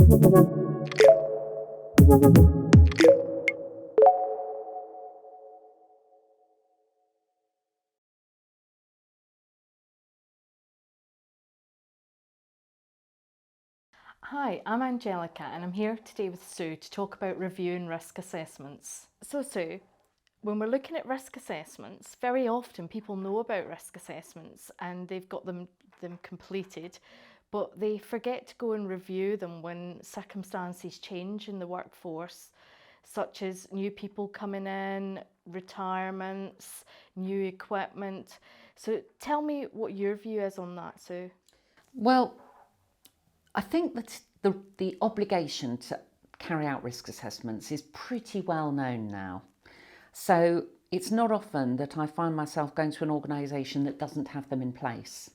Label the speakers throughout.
Speaker 1: Hi, I'm Angelica and I'm here today with Sue to talk about reviewing risk assessments. So Sue, when we're looking at risk assessments, very often people know about risk assessments and they've got them completed, but they forget to go and review them when circumstances change in the workforce, such as new people coming in, retirements, new equipment. So tell me what your view is on that, Sue.
Speaker 2: Well, I think that the obligation to carry out risk assessments is pretty well known now. So it's not often that I find myself going to an organisation that doesn't have them in place.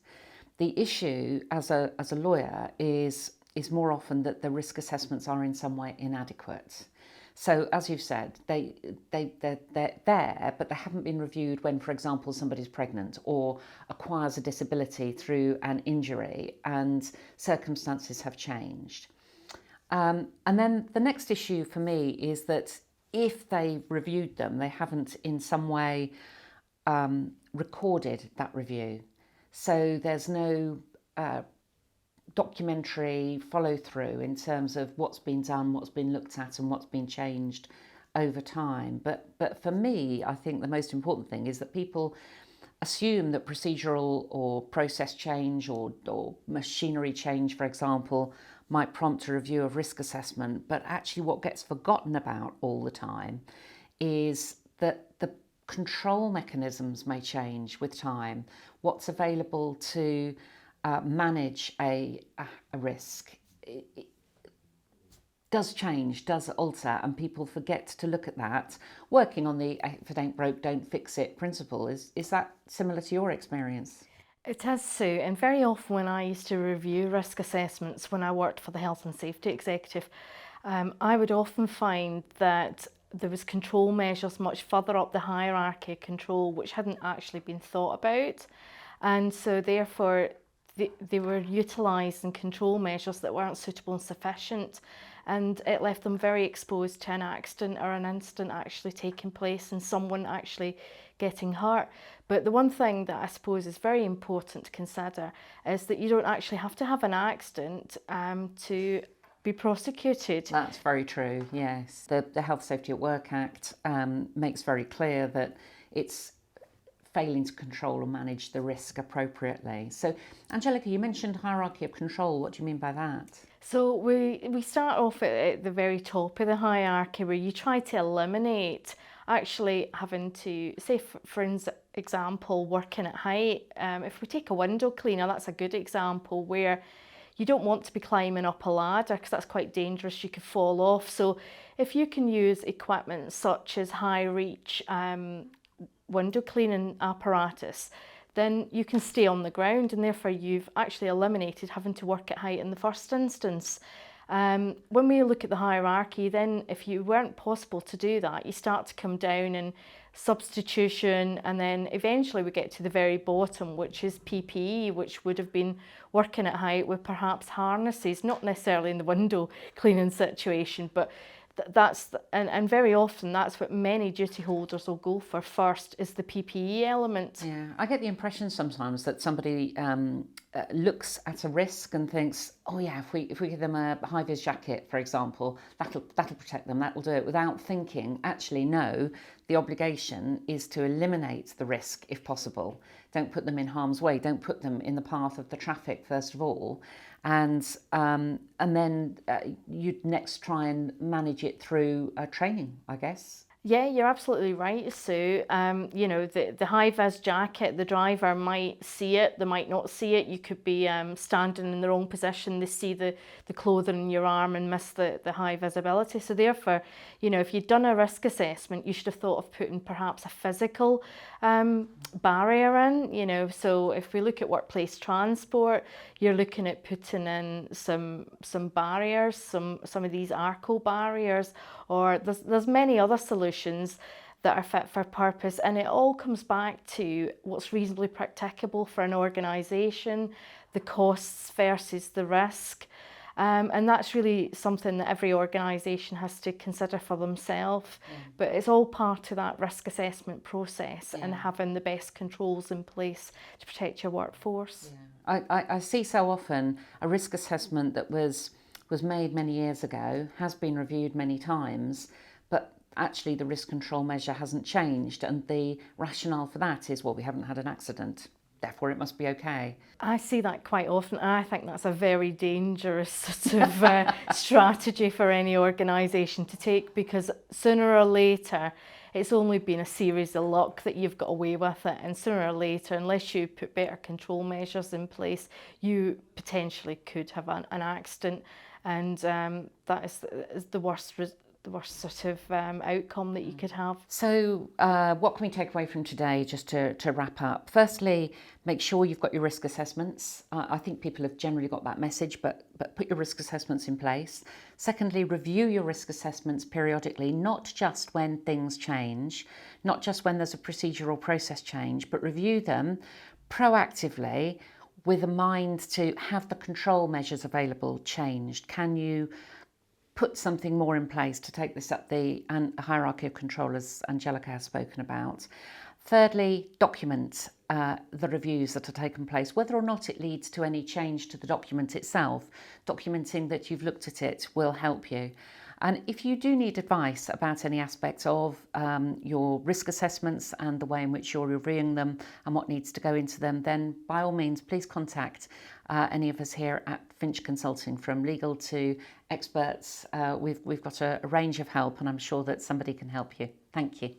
Speaker 2: The issue as a lawyer is more often that the risk assessments are in some way inadequate. So as you've said, they're there, but they haven't been reviewed when, for example, somebody's pregnant or acquires a disability through an injury and circumstances have changed. And then the next issue for me is that if they reviewed them, they haven't in some way recorded that review. So there's no documentary follow through in terms of what's been done, what's been looked at and what's been changed over time. But for me, I think the most important thing is that people assume that procedural or process change or machinery change, for example, might prompt a review of risk assessment. But actually what gets forgotten about all the time is that the control mechanisms may change with time. What's available to manage a risk it does change, does alter, and people forget to look at that. Working on the if it ain't broke, don't fix it principle. Is that similar to your experience?
Speaker 1: It is, Sue, and very often when I used to review risk assessments when I worked for the Health and Safety Executive, I would often find that there was control measures much further up the hierarchy of control which hadn't actually been thought about, and so therefore they were utilising control measures that weren't suitable and sufficient, and it left them very exposed to an accident or an incident actually taking place and someone actually getting hurt. But the one thing that I suppose is very important to consider is that you don't actually have to have an accident to be prosecuted.
Speaker 2: That's very true, yes. The Health Safety at Work Act makes very clear that it's failing to control or manage the risk appropriately. So, Angelica, you mentioned hierarchy of control. What do you mean by that?
Speaker 1: So we start off at the very top of the hierarchy where you try to eliminate actually having to, say for example, working at height. If we take a window cleaner, that's a good example where you don't want to be climbing up a ladder because that's quite dangerous, you could fall off. So if you can use equipment such as high reach window cleaning apparatus, then you can stay on the ground and therefore you've actually eliminated having to work at height in the first instance. When we look at the hierarchy, then if you weren't possible to do that, you start to come down in substitution, and then eventually we get to the very bottom, which is PPE, which would have been working at height with perhaps harnesses, not necessarily in the window cleaning situation, but and very often that's what many duty holders will go for first, is the PPE element.
Speaker 2: Yeah, I get the impression sometimes that somebody looks at a risk and thinks, oh yeah, if we give them a high-vis jacket, for example, that'll protect them, that will do it, without thinking, actually no, the obligation is to eliminate the risk if possible. Don't put them in harm's way, don't put them in the path of the traffic first of all, and then you'd next try and manage it through training, I guess.
Speaker 1: Yeah, you're absolutely right, Sue. You know, the high-vis jacket, the driver might see it, they might not see it. You could be standing in the wrong position, they see the clothing in your arm and miss the high visibility. So therefore, you know, if you'd done a risk assessment, you should have thought of putting perhaps a physical barrier in, you know. So if we look at workplace transport, you're looking at putting in some barriers, some of these ARCO barriers, or there's many other solutions that are fit for purpose, and it all comes back to what's reasonably practicable for an organisation, the costs versus the risk. And that's really something that every organisation has to consider for themselves. But it's all part of that risk assessment process and having the best controls in place to protect your workforce.
Speaker 2: I see so often a risk assessment that was made many years ago, has been reviewed many times, but actually the risk control measure hasn't changed, and the rationale for that is, well, we haven't had an accident, therefore it must be okay.
Speaker 1: I see that quite often, and I think that's a very dangerous sort of strategy for any organisation to take, because sooner or later it's only been a series of luck that you've got away with it, and sooner or later, unless you put better control measures in place, you potentially could have an accident, and that is the worst sort of outcome that you could have.
Speaker 2: So what can we take away from today, just to wrap up? Firstly, make sure you've got your risk assessments. I think people have generally got that message, but put your risk assessments in place. Secondly, review your risk assessments periodically, not just when things change, not just when there's a procedural process change, but review them proactively with a mind to have the control measures available changed. Can you put something more in place to take this up the hierarchy of control, as Angelica has spoken about? Thirdly, document the reviews that are taken place, whether or not it leads to any change to the document itself. Documenting that you've looked at it will help you. And if you do need advice about any aspects of your risk assessments and the way in which you're reviewing them and what needs to go into them, then by all means, please contact any of us here at Finch Consulting, from legal to experts. We've got a range of help, and I'm sure that somebody can help you. Thank you.